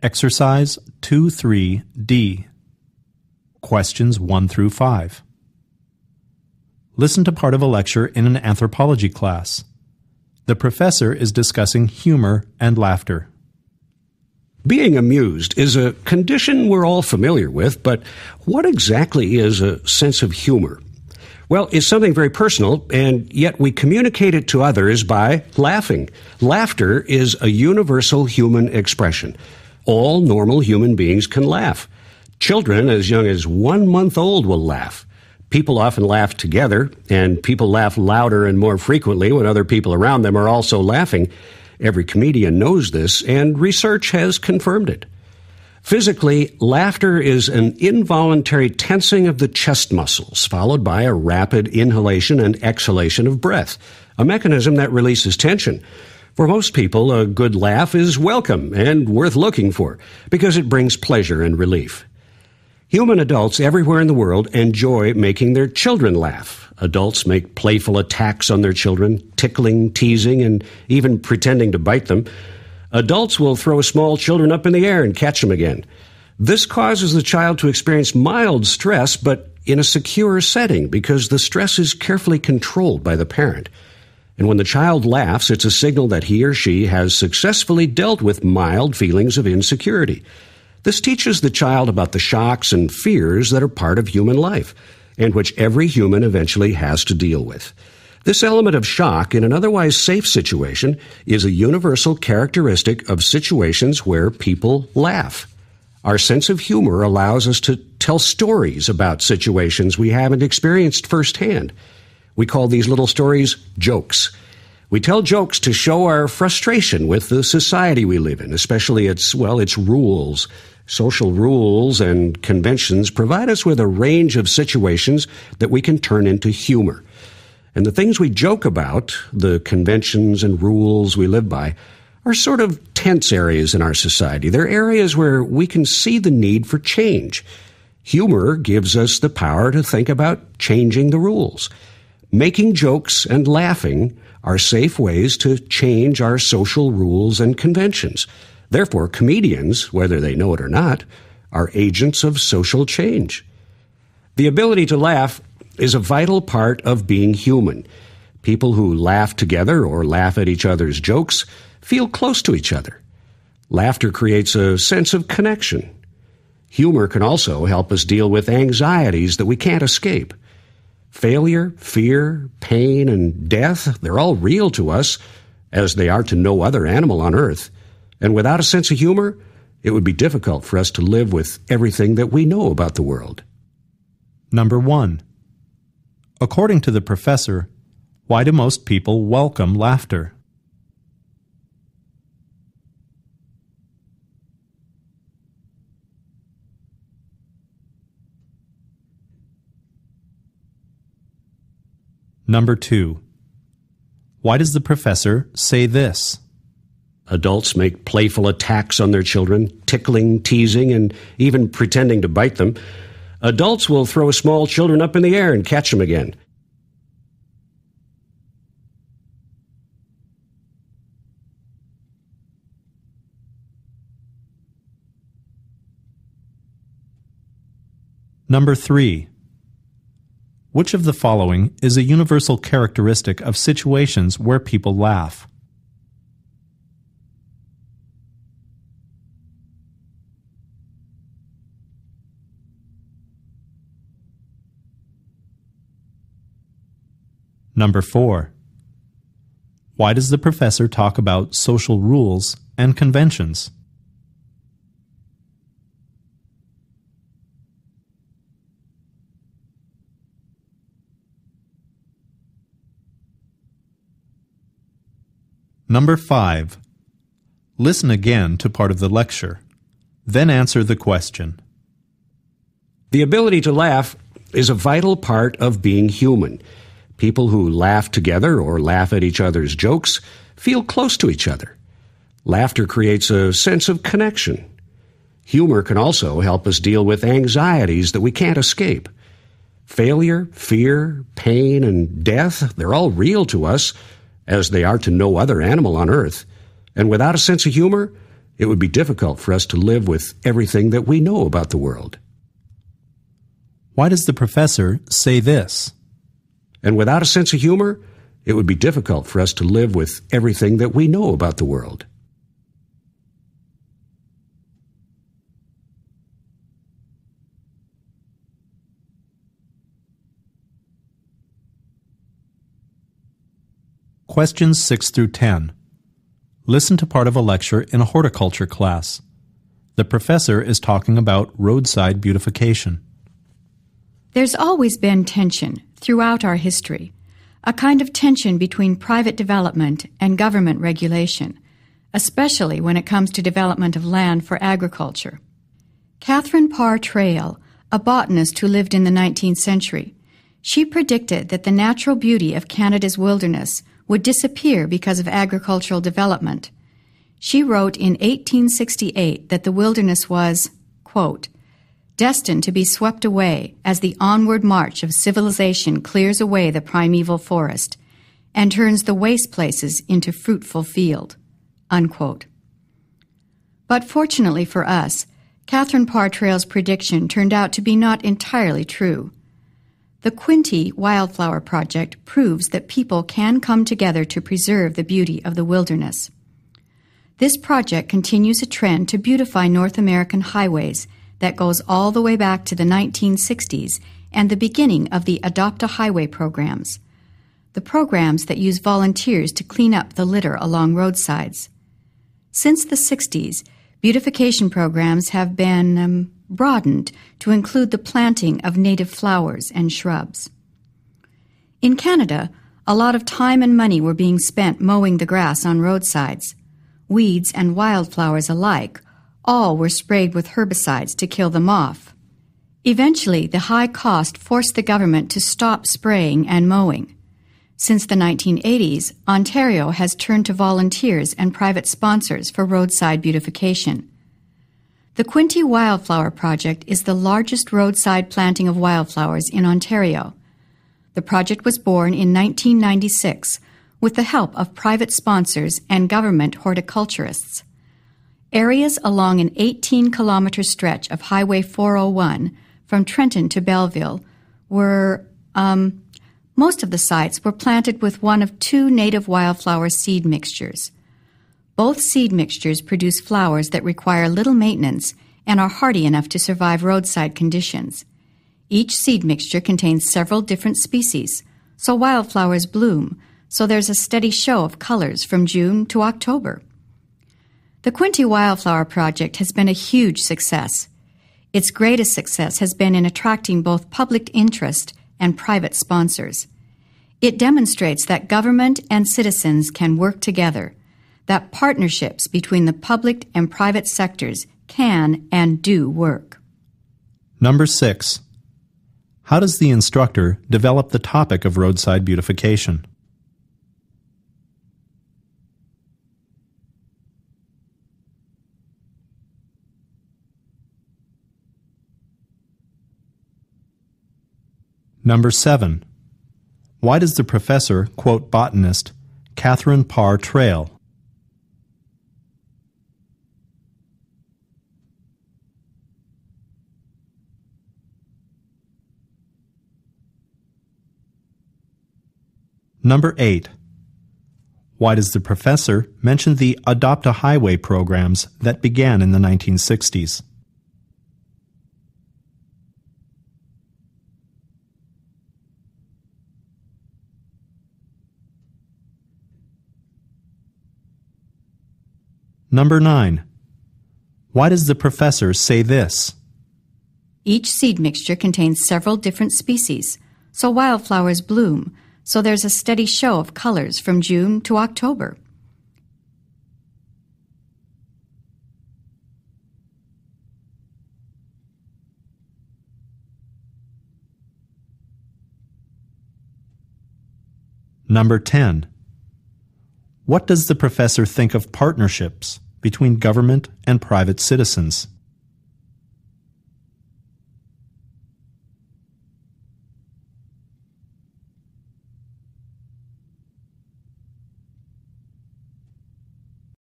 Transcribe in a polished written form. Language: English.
Exercise 2-3-D. Questions 1 through 5. Listen to part of a lecture in an anthropology class. The professor is discussing humor and laughter. Being amused is a condition we're all familiar with, but what exactly is a sense of humor? Well, it's something very personal, and yet we communicate it to others by laughing. Laughter is a universal human expression. All normal human beings can laugh. Children as young as 1 month old will laugh. People often laugh together, and people laugh louder and more frequently when other people around them are also laughing. Every comedian knows this, and research has confirmed it. Physically, laughter is an involuntary tensing of the chest muscles, followed by a rapid inhalation and exhalation of breath, a mechanism that releases tension. For most people, a good laugh is welcome and worth looking for, because it brings pleasure and relief. Human adults everywhere in the world enjoy making their children laugh. Adults make playful attacks on their children, tickling, teasing, and even pretending to bite them. Adults will throw small children up in the air and catch them again. This causes the child to experience mild stress, but in a secure setting, because the stress is carefully controlled by the parent. And when the child laughs, it's a signal that he or she has successfully dealt with mild feelings of insecurity. This teaches the child about the shocks and fears that are part of human life, and which every human eventually has to deal with. This element of shock in an otherwise safe situation is a universal characteristic of situations where people laugh. Our sense of humor allows us to tell stories about situations we haven't experienced firsthand. We call these little stories jokes. We tell jokes to show our frustration with the society we live in, especially its rules. Social rules and conventions provide us with a range of situations that we can turn into humor. And the things we joke about, the conventions and rules we live by, are sort of tense areas in our society. They're areas where we can see the need for change. Humor gives us the power to think about changing the rules. Making jokes and laughing are safe ways to change our social rules and conventions. Therefore, comedians, whether they know it or not, are agents of social change. The ability to laugh is a vital part of being human. People who laugh together or laugh at each other's jokes feel close to each other. Laughter creates a sense of connection. Humor can also help us deal with anxieties that we can't escape. Failure, fear, pain, and death, they're all real to us, as they are to no other animal on earth. And without a sense of humor, it would be difficult for us to live with everything that we know about the world. Number 1. According to the professor, why do most people welcome laughter? Number 2. Why does the professor say this? Adults make playful attacks on their children, tickling, teasing, and even pretending to bite them. Adults will throw small children up in the air and catch them again. Number 3. Which of the following is a universal characteristic of situations where people laugh? Number 4. Why does the professor talk about social rules and conventions? Number 5. Listen again to part of the lecture, then answer the question. The ability to laugh is a vital part of being human. People who laugh together or laugh at each other's jokes feel close to each other. Laughter creates a sense of connection. Humor can also help us deal with anxieties that we can't escape. Failure, fear, pain, and death, they're all real to us, as they are to no other animal on earth. And without a sense of humor, it would be difficult for us to live with everything that we know about the world. Why does the professor say this? And without a sense of humor, it would be difficult for us to live with everything that we know about the world. Questions 6 through 10. Listen to part of a lecture in a horticulture class. The professor is talking about roadside beautification. There's always been tension throughout our history, a kind of tension between private development and government regulation, especially when it comes to development of land for agriculture. Catherine Parr Traill, a botanist who lived in the 19th century, she predicted that the natural beauty of Canada's wilderness would disappear because of agricultural development. She wrote in 1868 that the wilderness was, quote, destined to be swept away as the onward march of civilization clears away the primeval forest and turns the waste places into fruitful field, unquote. But fortunately for us, Catherine Parr Traill's prediction turned out to be not entirely true. The Quinte Wildflower Project proves that people can come together to preserve the beauty of the wilderness. This project continues a trend to beautify North American highways that goes all the way back to the 1960s and the beginning of the Adopt a Highway programs, the programs that use volunteers to clean up the litter along roadsides. Since the 60s, beautification programs have been broadened to include the planting of native flowers and shrubs. In Canada, a lot of time and money were being spent mowing the grass on roadsides. Weeds and wildflowers alike, all were sprayed with herbicides to kill them off. Eventually, the high cost forced the government to stop spraying and mowing. Since the 1980s, Ontario has turned to volunteers and private sponsors for roadside beautification. The Quinte Wildflower Project is the largest roadside planting of wildflowers in Ontario. The project was born in 1996 with the help of private sponsors and government horticulturists. Areas along an 18-kilometer stretch of Highway 401 from Trenton to Belleville most of the sites were planted with one of two native wildflower seed mixtures. Both seed mixtures produce flowers that require little maintenance and are hardy enough to survive roadside conditions. Each seed mixture contains several different species, so wildflowers bloom, so there's a steady show of colors from June to October. The Quinte Wildflower Project has been a huge success. Its greatest success has been in attracting both public interest and private sponsors. It demonstrates that government and citizens can work together, that partnerships between the public and private sectors can and do work. Number 6. How does the instructor develop the topic of roadside beautification? Number 7. Why does the professor quote botanist Catherine Parr Traill? Number 8. Why does the professor mention the Adopt a Highway programs that began in the 1960s? Number 9. Why does the professor say this? Each seed mixture contains several different species, so wildflowers bloom, so there's a steady show of colors from June to October. Number 10. What does the professor think of partnerships between government and private citizens?